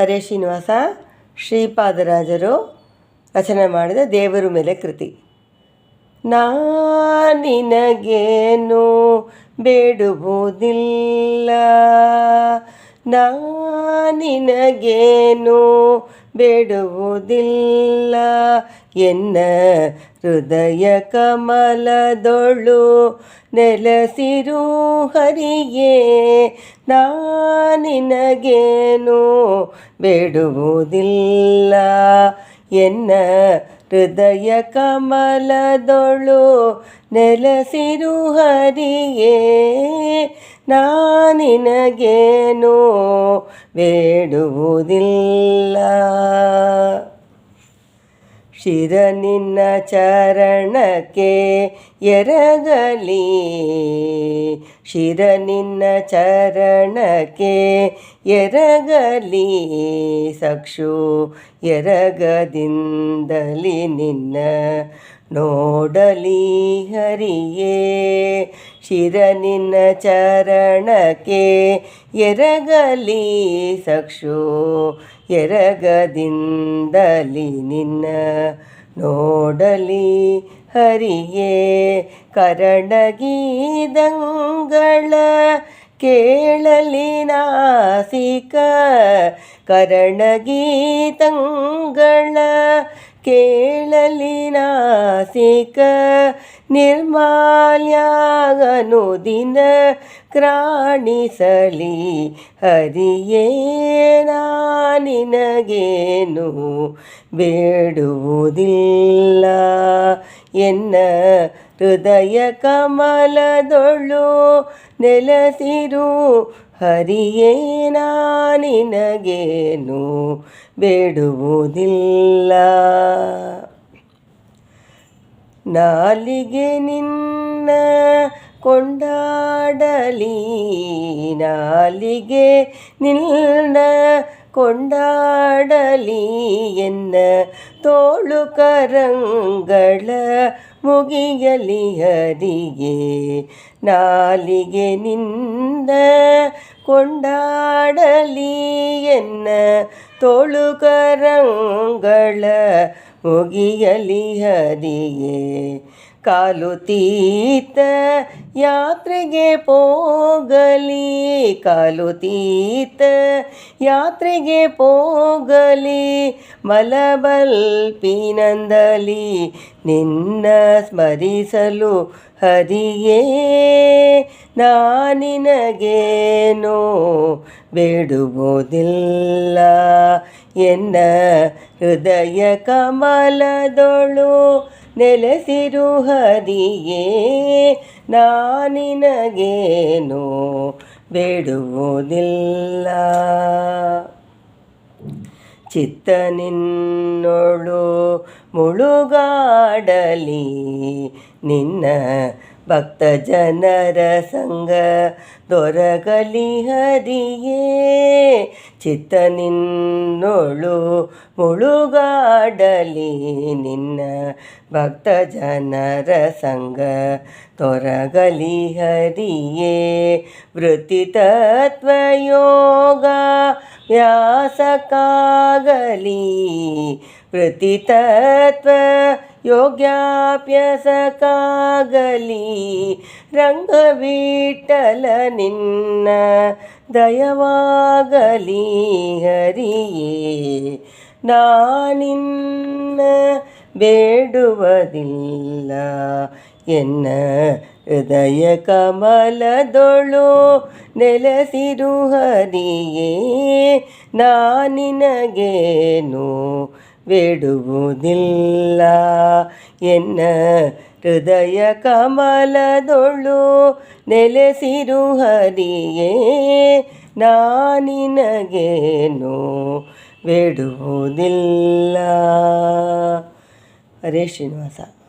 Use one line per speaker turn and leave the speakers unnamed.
ಹರೇ ಶ್ರೀನಿವಾಸ ಶ್ರೀಪಾದರಾಜರು ರಚನೆ ಮಾಡಿದ ದೇವರು ಮೇಲೆ ಕೃತಿ. ನಾ ನಿನಗೇನು ಬೇಡುವುದಿಲ್ಲ, ನಾ ನಿನಗೇನು ಬೇಡುವುದಿಲ್ಲ, ಎನ್ನ ಹೃದಯ ಕಮಲದೊಳು ನೆಲೆಸಿರು ಹರಿಯೇ. ನಾ ನಿನಗೇನು ಬೇಡುವುದಿಲ್ಲ, ಎನ್ನ ಹೃದಯ ಕಮಲದೊಳು ನೆಲೆಸಿರು ಹರಿಯೇ. ನಾ ನಿನಗೇನು ಬೇಡುವುದಿಲ್ಲ. ಶಿರ ನಿನ್ನ ಚರಣಕ್ಕೆ ಎರಗಲಿ, ಶಿರ ನಿನ್ನ ಚರಣಕ್ಕೆ ಎರಗಲಿ, ಸಕ್ಷು ಎರಗದಿಂದಲಿ ನಿನ್ನ ನೋಡಲಿ ಹರಿಯೇ. ಶಿರ ನಿನ್ನ ಚರಣಕ್ಕೆ ಎರಗಲಿ, ಸಕ್ಷು ಎರಗದಿಂದಲಿ ನಿನ್ನ ನೋಡಲಿ ಹರಿಯೇ. ಕರಣಗೀದಂಗಳ ಕೇಳಲಿ ನಾಸಿಕ, ಕರಣಗೀತಂಗಳ ಕೇಳಲಿ ನಾಸಿಕ, ನಿರ್ಮಾಲ್ಯಾಗನು ದಿನ ಕ್ರಾಣಿಸಲಿ ಹರಿಯೇ. ನಾ ನಿನಗೇನು ಬೇಡುವುದಿಲ್ಲ, ಎನ್ನ ಹೃದಯ ಕಮಲದೊಳು ನೆಲೆಸಿರು ಹರಿಯೇ. ನಾ ನಿನಗೇನು ಬೇಡುವುದಿಲ್ಲ. ನಾಲಿಗೆ ನಿನ್ನ ಕೊಂಡಾಡಲಿ, ನಾಲಿಗೆ ನಿನ್ನ ಕೊಂಡಾಡಲಿ, ಎನ್ನ ತೋಳು ಕರಂಗಳ ಮುಗಿಯಲಿ ಹರಿಯೇ. ನಾಲಿಗೆ ನಿನ್ನ ಕೊಂಡಾಡಲಿ, ಎನ್ನ ತೋಳು ಕರಂಗಳ ಮುಗಿಯಲಿ ಹರಿಯೇ. ಕಾಲು ತೀರ್ಥ ಯಾತ್ರೆಗೆ ಹೋಗಲಿ, ಕಾಲು ತೀರ್ಥ ಯಾತ್ರೆಗೆ ಹೋಗಲಿ, ಮಲಬಲ್ಪಿನಂದಲಿ ನಿನ್ನ ಸ್ಮರಿಸಲು ಹರಿಯೇ. ನಾ ನಿನಗೇನು ಬೇಡುವುದಿಲ್ಲ, ಎನ್ನ ಹೃದಯ ಕಮಲದೊಳು ನೆಲೆಸಿರು ಹರಿಯೇ. ನಾ ನಿನಗೇನು ಬೇಡುವುದಿಲ್ಲ. ಚಿತ್ತ ನಿನ್ನೊಳು ಮುಳುಗಾಡಲಿ, ನಿನ್ನ ಭಕ್ತ ಜನರ ಸಂಗ ದೊರಕಲಿ ಹರಿಯೇ. ಚಿತ್ತ ನಿನ್ನೊಳು ಮುಳುಗಾಡಲಿ, ನಿನ್ನ ಭಕ್ತ ಜನರ ಸಂಗ ತೊರಗಲಿ ಹರಿಯೇ. ವೃತ್ತಿ ತತ್ವಯೋಗ ವ್ಯಾಸಕ್ಕಾಗಲಿ, ವೃತ್ತಿ ತತ್ವ ಯೋಗ್ಯಾಭ್ಯಾಸಕ್ಕಾಗಲಿ, ರಂಗವಿಠಲ ನಿನ್ನ ದಯವಾಗಲಿ ಹರಿಯೇ. ನಾ ನಿನ್ನ ಬೇಡುವುದಿಲ್ಲ, ಎನ್ನ ಹೃದಯ ಕಮಲದೊಳು ನೆಲೆಸಿರು ಹರಿಯೇ. ನಾ ನಿನಗೇನು ಬೇಡುವುದಿಲ್ಲ, ಎನ್ನ ಹೃದಯ ಕಮಲದೊಳು ನೆಲೆಸಿರು ಹರಿಯೇ. ನಾ ನಿನಗೇನು ಬೇಡುವುದಿಲ್ಲ. ಹರೇ ಶ್ರೀನಿವಾಸ.